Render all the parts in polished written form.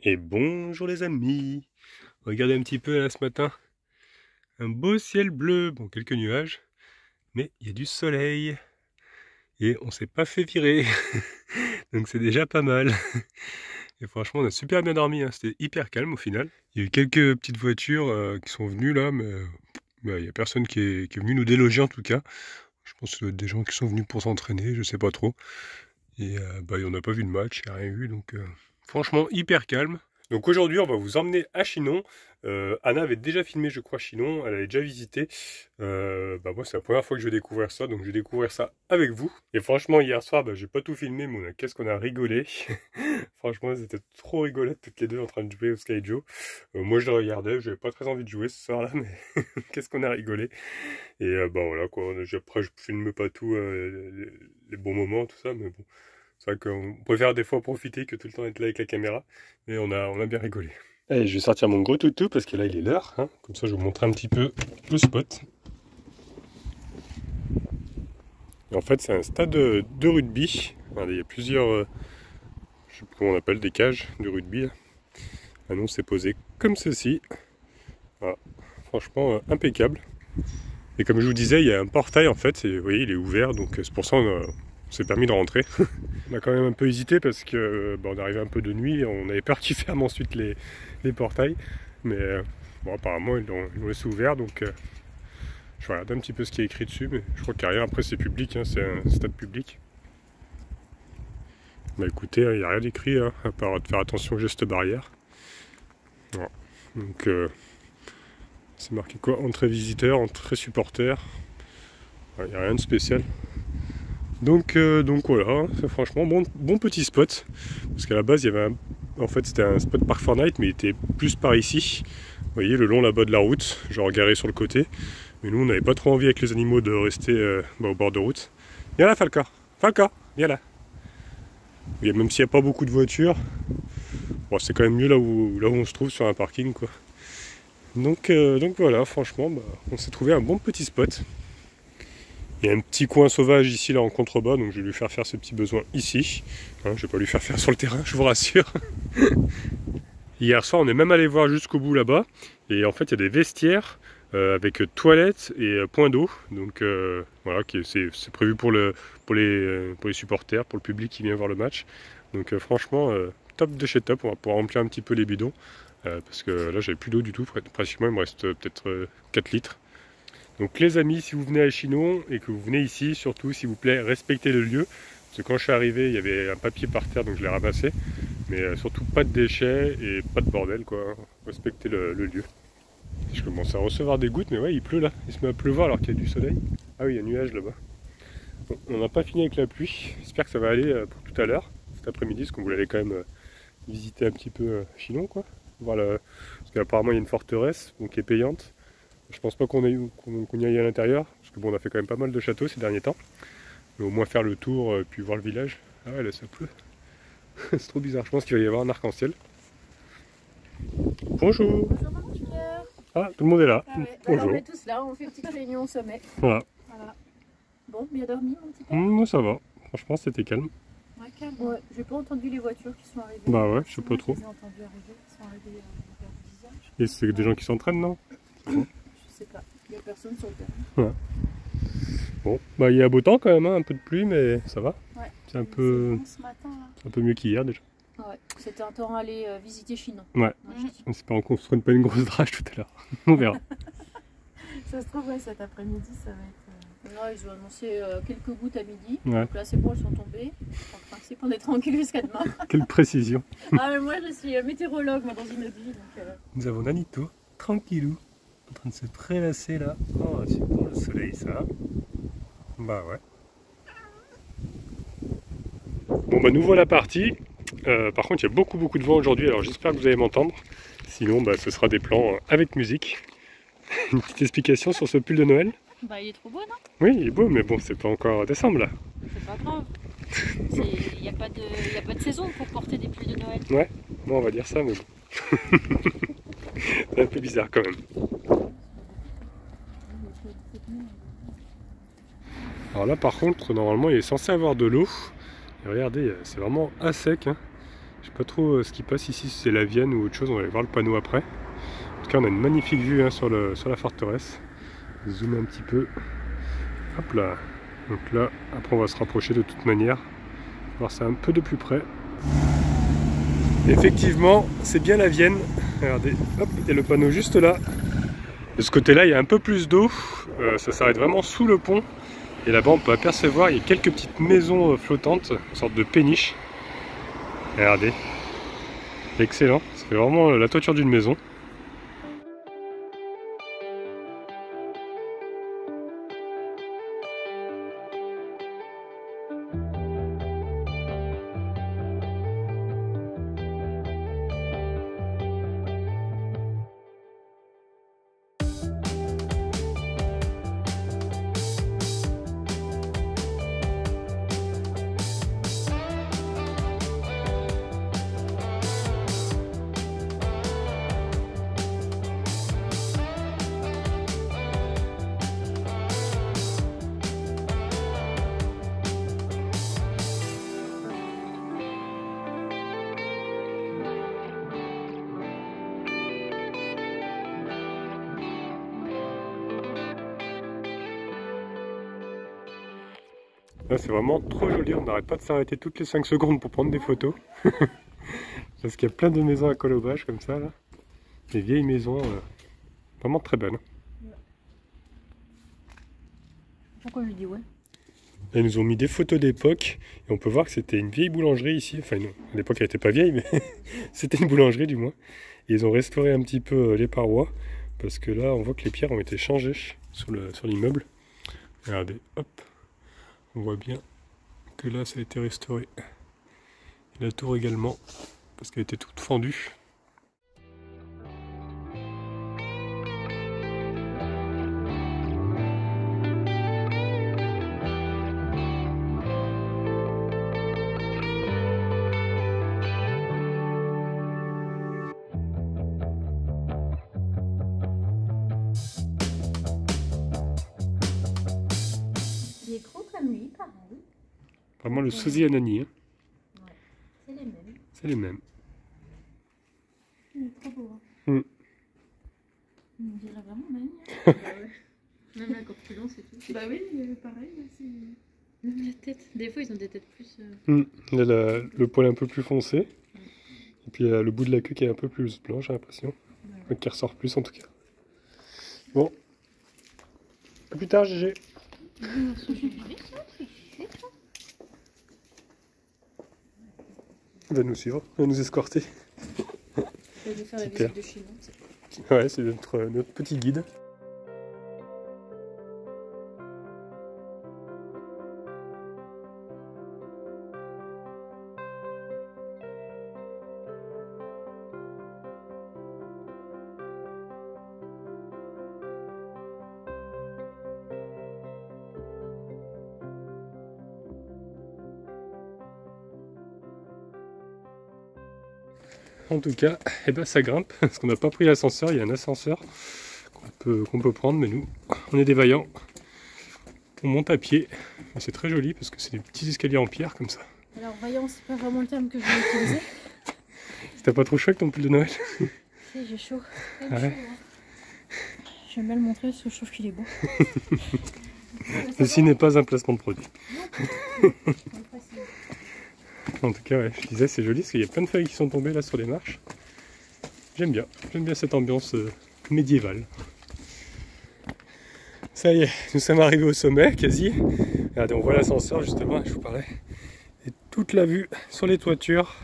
Et bonjour les amis. Regardez un petit peu là ce matin. Un beau ciel bleu, bon quelques nuages, mais il y a du soleil. Et on s'est pas fait virer. Donc c'est déjà pas mal. Et franchement on a super bien dormi, hein. C'était hyper calme au final. Il y a eu quelques petites voitures qui sont venues là, mais il y a personne qui est venu nous déloger en tout cas. Je pense que c'est des gens qui sont venus pour s'entraîner, je sais pas trop. Et on n'a pas vu de match, il n'y a rien eu, donc franchement hyper calme. Donc aujourd'hui on va vous emmener à Chinon. Anna avait déjà filmé je crois Chinon, elle avait déjà visité. Moi c'est la première fois que je vais découvrir ça, donc je vais découvrir ça avec vous. Et franchement hier soir j'ai pas tout filmé, mais qu'est-ce qu'on a rigolé. Franchement c'était trop rigolo toutes les deux en train de jouer au Sky Joe. Moi je le regardais, j'avais pas très envie de jouer ce soir là, mais qu'est-ce qu'on a rigolé. Et voilà quoi, après je filme pas tout les bons moments, tout ça, mais bon. C'est vrai qu'on préfère des fois profiter que tout le temps être là avec la caméra, mais on a bien rigolé. Allez, je vais sortir mon gros toutou parce que là il est l'heure, hein. Comme ça je vais vous montrer un petit peu le spot. Et en fait c'est un stade de rugby. Regardez, il y a plusieurs, je sais plus comment on appelle, des cages de rugby. Ah non, c'est posé comme ceci. Voilà. Franchement impeccable. Et comme je vous disais, il y a un portail en fait, et vous voyez il est ouvert, donc c'est pour ça qu'on s'est permis de rentrer. On a quand même un peu hésité parce que on est arrivé un peu de nuit, on avait peur qu'ils ferment ensuite les portails. Mais apparemment ils l'ont laissé ouvert, donc je regarde un petit peu ce qui est écrit dessus, mais je crois qu'il n'y a rien. Après c'est public, hein, c'est un stade public. Bah écoutez, il n'y a rien d'écrit, hein, à part de faire attention aux gestes barrières. Voilà. Donc c'est marqué quoi? Entrée visiteur, entrée supporter. Il n'y a rien de spécial. Donc voilà, c'est franchement bon petit spot. Parce qu'à la base, il y avait en fait c'était un spot par Fortnite, mais il était plus par ici. Vous voyez, le long là-bas de la route, genre garé sur le côté. Mais nous, on n'avait pas trop envie avec les animaux de rester au bord de route. Viens là, Falca. Falca, viens là. Même s'il n'y a pas beaucoup de voitures, bon, c'est quand même mieux là où on se trouve sur un parking, quoi. Donc voilà, franchement, on s'est trouvé un bon petit spot. Il y a un petit coin sauvage ici, là, en contrebas, donc je vais lui faire ce petit besoin ici. Hein, je vais pas lui faire sur le terrain, je vous rassure. Hier soir, on est même allé voir jusqu'au bout là-bas. Et en fait, il y a des vestiaires avec toilettes et point d'eau. Donc voilà, c'est prévu pour les supporters, pour le public qui vient voir le match. Donc franchement, top de chez top. On va pouvoir remplir un petit peu les bidons. Parce que là, j'avais plus d'eau du tout. Pratiquement, il me reste peut-être 4 litres. Donc les amis, si vous venez à Chinon et que vous venez ici, surtout s'il vous plaît, respectez le lieu. Parce que quand je suis arrivé, il y avait un papier par terre, donc je l'ai ramassé. Mais surtout pas de déchets et pas de bordel, quoi. Respectez le lieu. Je commence à recevoir des gouttes, mais ouais, il pleut là. Il se met à pleuvoir alors qu'il y a du soleil. Ah oui, il y a un nuage là-bas. Bon, on n'a pas fini avec la pluie. J'espère que ça va aller pour tout à l'heure, cet après-midi, parce qu'on voulait aller quand même visiter un petit peu Chinon, quoi. Voir parce qu'apparemment il y a une forteresse donc, qui est payante. Je pense pas qu'on y aille à l'intérieur, parce que bon, on a fait quand même pas mal de châteaux ces derniers temps. Mais au moins faire le tour, puis voir le village. Ah ouais, là ça pleut. C'est trop bizarre, je pense qu'il va y avoir un arc-en-ciel. Bonjour. Bonjour maman Junior. Ah, tout le monde est là. Ah ouais. Bonjour. Alors, on est tous là, on fait une petite réunion au sommet. Voilà. Bon, bien dormi mon petit père? Ça va, franchement c'était calme. Ouais, calme. Ouais, j'ai pas entendu les voitures qui sont arrivées. Bah ouais, je sais pas trop. Je les ai entendues arriver, ils sont arrivés vers 10h. Et c'est des gens qui s'entraînent, non? Je sais pas, il y a personne sur le terrain. Ouais. Bon, il y a beau temps quand même, hein, un peu de pluie, mais ça va. Ouais. C'est un peu mieux qu'hier déjà. Ouais, c'était un temps à aller visiter Chinon. Ouais, on espère qu'on se prenne pas une grosse drache tout à l'heure. On verra. Ça se trouve, ouais, cet après-midi, ça va être... Là, ils ont annoncé quelques gouttes à midi. Ouais. Donc là, c'est bon, elles sont tombées. En principe, on est tranquille jusqu'à demain. Quelle précision. Ah, mais moi, je suis météorologue moi, dans une autre vie. Donc, Nous avons Nanito, tranquillou, en train de se prélasser là. Oh, c'est bon le soleil ça. Bah ouais. Bon nous voilà partis. Par contre il y a beaucoup de vent aujourd'hui, alors j'espère que vous allez m'entendre. Sinon ce sera des plans avec musique. Une petite explication sur ce pull de Noël? Bah il est trop beau non? Oui il est beau mais bon c'est pas encore décembre là. C'est pas grave. Il n'y a pas de saison pour porter des pulls de Noël. Ouais, bon on va dire ça mais bon. C'est un peu bizarre quand même. Alors là par contre normalement il est censé avoir de l'eau. Et regardez c'est vraiment à sec, hein. Je sais pas trop ce qui passe ici, si c'est la Vienne ou autre chose, on va aller voir le panneau après. En tout cas on a une magnifique vue hein, sur la forteresse. Zoom un petit peu. Hop là. Donc là, après on va se rapprocher de toute manière. Voir ça un peu de plus près. Effectivement, c'est bien la Vienne. Regardez, hop, il y a le panneau juste là. De ce côté-là, il y a un peu plus d'eau. Ça s'arrête vraiment sous le pont. Et là-bas, on peut apercevoir, il y a quelques petites maisons flottantes, une sorte de péniche. Regardez. Excellent. C'est vraiment la toiture d'une maison. Là c'est vraiment trop joli, on n'arrête pas de s'arrêter toutes les 5 secondes pour prendre des photos. Parce qu'il y a plein de maisons à colobage comme ça là. Des vieilles maisons, vraiment très belles. Pourquoi je dis ouais? Là, ils nous ont mis des photos d'époque et on peut voir que c'était une vieille boulangerie ici. Enfin non, à l'époque elle n'était pas vieille mais c'était une boulangerie du moins. Et ils ont restauré un petit peu les parois parce que là on voit que les pierres ont été changées sur l'immeuble. Regardez, hop. On voit bien que là ça a été restauré. Et la tour également, parce qu'elle était toute fendue. Il est gros comme lui, pareil. Vraiment le sosie Anani. Hein. Ouais, c'est les mêmes. C'est les mêmes. Il est trop beau. Mm. On dirait vraiment Nani. Bah ouais. Même la corpulence et tout. Bah oui, pareil, c'est... Même la tête. Des fois, ils ont des têtes plus... Là, le poil un peu plus foncé. Et puis le bout de la queue qui est un peu plus blanc, j'ai l'impression. Ouais. Qui ressort plus en tout cas. Bon. À plus tard, GG. Il va nous suivre, il va nous escorter. Il va faire la Super. visite de chez nous. Ouais, c'est notre petit guide. En tout cas, eh ben, ça grimpe, parce qu'on n'a pas pris l'ascenseur, il y a un ascenseur qu'on peut prendre, mais nous, on est des vaillants. On monte à pied, c'est très joli parce que c'est des petits escaliers en pierre comme ça. Alors voyons, c'est pas vraiment le terme que je vais utiliser. T'as pas trop chaud avec ton pull de Noël? Si, j'ai chaud. Ah ouais. J'aime bien le montrer parce que je trouve qu'il est beau. Ceci n'est pas un placement de produit. En tout cas, ouais, je disais, c'est joli parce qu'il y a plein de feuilles qui sont tombées là sur les marches. J'aime bien cette ambiance médiévale. Ça y est, nous sommes arrivés au sommet, quasi. Regardez, on voit l'ascenseur justement, je vous parlais. Et toute la vue sur les toitures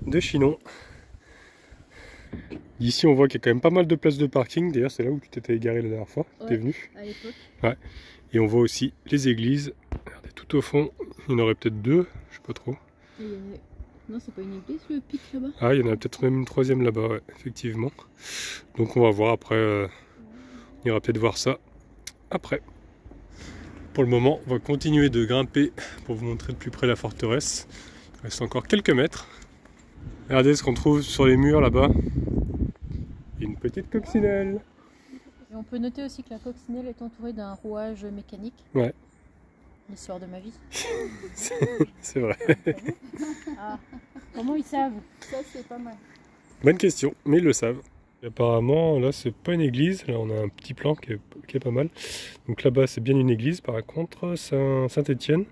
de Chinon. D'ici, on voit qu'il y a quand même pas mal de places de parking. D'ailleurs, c'est là où tu t'étais égaré la dernière fois, Ouais, t'es venu. à l'époque. Ouais. Et on voit aussi les églises. Regardez, tout au fond, il y en aurait peut-être deux, je sais pas trop. Et non, c'est pas une église le pic là-bas? Ah, il y en a peut-être même une troisième là-bas, ouais, effectivement. Donc on va voir après, on ira peut-être voir ça après. Pour le moment, on va continuer de grimper pour vous montrer de plus près la forteresse. Il reste encore quelques mètres. Regardez ce qu'on trouve sur les murs là-bas. Une petite coccinelle. Et on peut noter aussi que la coccinelle est entourée d'un rouage mécanique. Ouais. L'histoire de ma vie. C'est vrai. Ah, comment ils savent? Ça, c'est pas mal. Bonne question, mais ils le savent. Et apparemment, là, c'est pas une église. Là, on a un petit plan qui est pas mal. Donc là-bas, c'est bien une église. Par contre, Saint-Étienne.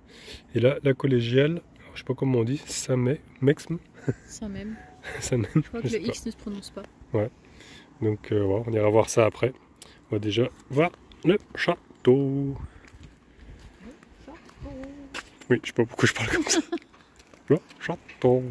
Et là, la collégiale, alors, je sais pas comment on dit, Saint-Mexme. Ça même. Saint-Même, Je crois que sais le pas. X ne se prononce pas. Donc, voilà, on ira voir ça après. On va déjà voir le château. Oui, je sais pas pourquoi je parle comme ça. Le château.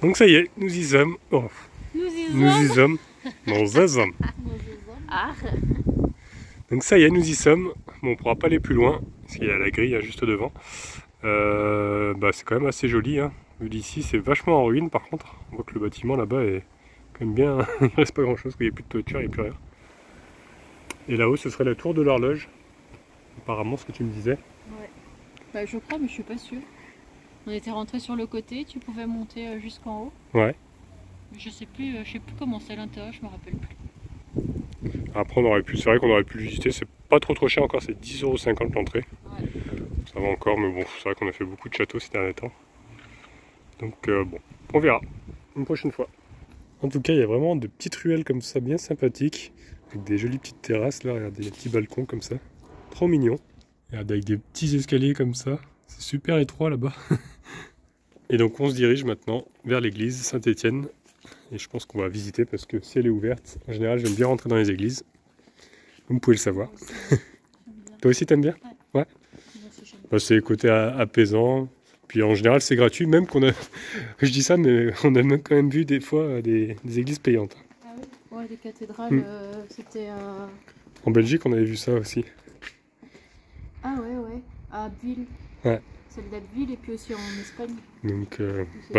Donc ça y est, nous y sommes. Oh, Nous y nous y sommes. Nous y sommes. Ah, Donc ça y est, nous y sommes. Bon, on pourra pas aller plus loin, parce qu'il y a la grille juste devant. C'est quand même assez joli. Hein. Vu d'ici, c'est vachement en ruine par contre. On voit que le bâtiment là-bas est quand même bien. Il ne reste pas grand-chose, il n'y a plus de toiture, il n'y a plus rien. Et là-haut, ce serait la tour de l'horloge. Apparemment, ce que tu me disais. ouais. Bah, je crois, mais je suis pas sûre. On était rentré sur le côté, tu pouvais monter jusqu'en haut. Ouais. Je sais plus comment c'est à l'intérieur, je me rappelle plus. Après, c'est vrai qu'on aurait pu le visiter. C'est pas trop cher encore, c'est 10,50 € l'entrée. Ouais. Ça va encore, mais bon, c'est vrai qu'on a fait beaucoup de châteaux ces derniers temps. Donc bon, on verra une prochaine fois. En tout cas, il y a vraiment de petites ruelles comme ça, bien sympathiques, avec des jolies petites terrasses là, regardez, des petits balcons comme ça, trop mignon. Regardez, avec des petits escaliers comme ça, c'est super étroit là-bas. Et donc on se dirige maintenant vers l'église Saint-Étienne. Et je pense qu'on va visiter parce que si elle est ouverte, en général j'aime bien rentrer dans les églises. Vous pouvez le savoir. Toi aussi t'aimes bien? Ouais. Bah, c'est le côté apaisant. Puis en général c'est gratuit, même qu'on a. Je dis ça, mais on a même quand même vu des fois des églises payantes. Ah oui, ouais, les cathédrales, c'était En Belgique on avait vu ça aussi. Ah ouais, à Abbeville. Ouais. Celle d'Abbeville et puis aussi en Espagne. Donc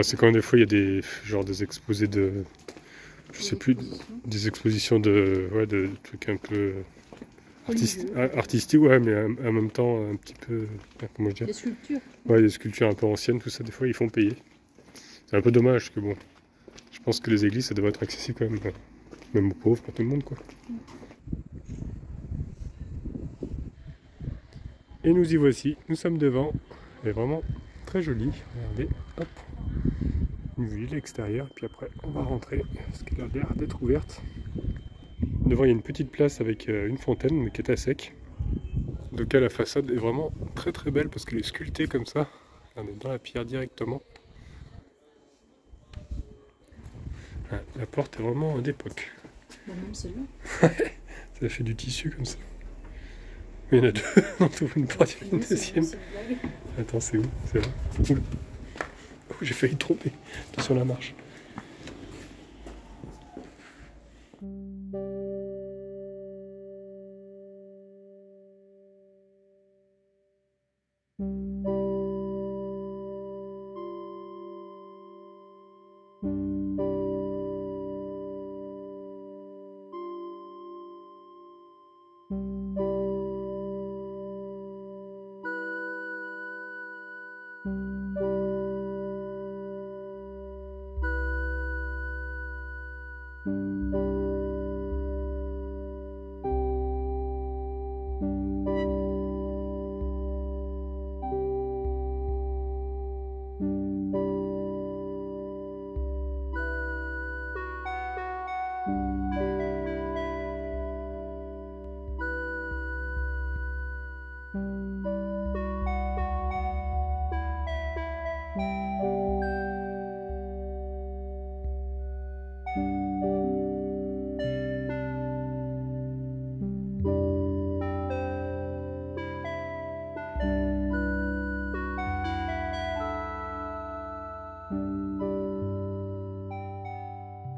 c'est quand des fois il y a des exposés de. Je sais plus, des expositions de trucs un peu artistiques, ouais, mais en même temps un petit peu. Comment je dis? Des sculptures. Ouais, des sculptures un peu anciennes, tout ça, des fois ils font payer. C'est un peu dommage que bon. Je pense que les églises ça devrait être accessible quand même. Même aux pauvres, pour tout le monde quoi. Et nous y voici, nous sommes devant. Elle est vraiment très jolie. Regardez, hop. Une vue de l'extérieur, puis après on va rentrer parce qu'elle a l'air d'être ouverte. Devant il y a une petite place avec une fontaine mais qui est à sec. Donc la façade est vraiment très très belle parce qu'elle est sculptée comme ça. On est dans la pierre directement. Ah, la porte est vraiment d'époque. Bah, même celle-là. Ça fait du tissu comme ça. Il y en a deux, on trouve une porte, il y en a une deuxième. C'est une blague. Attends, c'est où? C'est là. Oula. Oh, j'ai failli tromper. Attention la marche.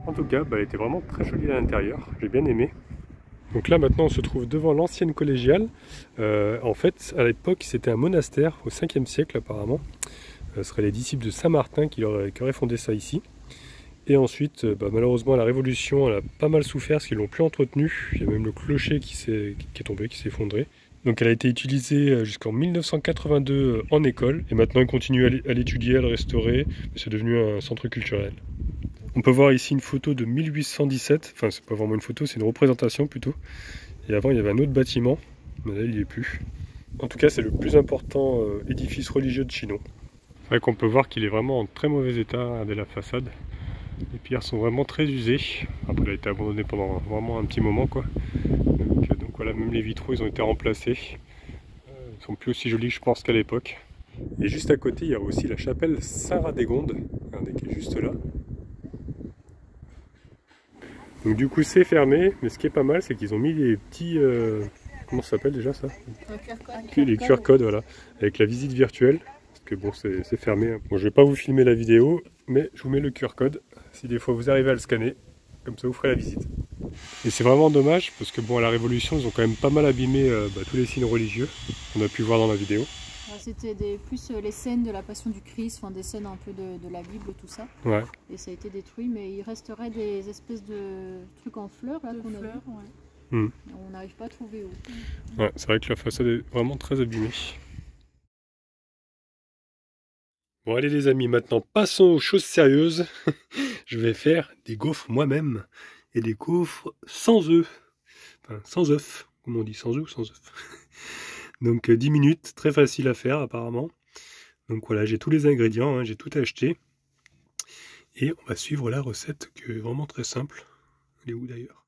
En tout cas, elle était vraiment très jolie à l'intérieur, j'ai bien aimé. Donc là maintenant on se trouve devant l'ancienne collégiale. En fait à l'époque c'était un monastère au 5e siècle apparemment. Ce seraient les disciples de Saint Martin qui auraient fondé ça ici. Et ensuite, malheureusement, la Révolution, elle a pas mal souffert parce qu'ils l'ont plus entretenue. Il y a même le clocher qui est tombé, qui s'est effondré. Donc elle a été utilisée jusqu'en 1982 en école. Et maintenant, ils continuent à l'étudier, à le restaurer. C'est devenu un centre culturel. On peut voir ici une photo de 1817. Enfin, c'est pas vraiment une photo, c'est une représentation plutôt. Et avant, il y avait un autre bâtiment. Mais là, il n'y est plus. En tout cas, c'est le plus important édifice religieux de Chinon. C'est vrai qu'on peut voir qu'il est vraiment en très mauvais état dès la façade. Les pierres sont vraiment très usées. Après, il a été abandonné pendant vraiment un petit moment, quoi. Donc voilà, même les vitraux, ils ont été remplacés. Ils sont plus aussi jolis, je pense, qu'à l'époque. Et juste à côté, il y a aussi la chapelle Saint-Radégonde, regardez, qui est juste là. Donc du coup, c'est fermé, mais ce qui est pas mal, c'est qu'ils ont mis des petits... comment ça s'appelle déjà ça? Les QR codes, voilà, avec la visite virtuelle. Parce que bon, c'est fermé. Bon, je vais pas vous filmer la vidéo, mais je vous mets le QR code. Si des fois vous arrivez à le scanner, comme ça vous ferez la visite. Et c'est vraiment dommage, parce que bon, à la Révolution, ils ont quand même pas mal abîmé tous les signes religieux qu'on a pu voir dans la vidéo. C'était plus les scènes de la Passion du Christ, enfin des scènes un peu de la Bible, tout ça. Ouais. Et ça a été détruit, mais il resterait des espèces de trucs en fleurs là qu'on a vu. Ouais. On n'arrive pas à trouver où. Ouais, c'est vrai que la façade est vraiment très abîmée. Bon allez les amis, maintenant passons aux choses sérieuses. Je vais faire des gaufres moi-même. Et des gaufres sans œufs. Enfin, sans œufs, comme on dit, sans œufs ou sans œufs. Donc 10 minutes, très facile à faire apparemment. Donc voilà, j'ai tous les ingrédients, hein, j'ai tout acheté. Et on va suivre la recette qui est vraiment très simple. Elle est où d'ailleurs?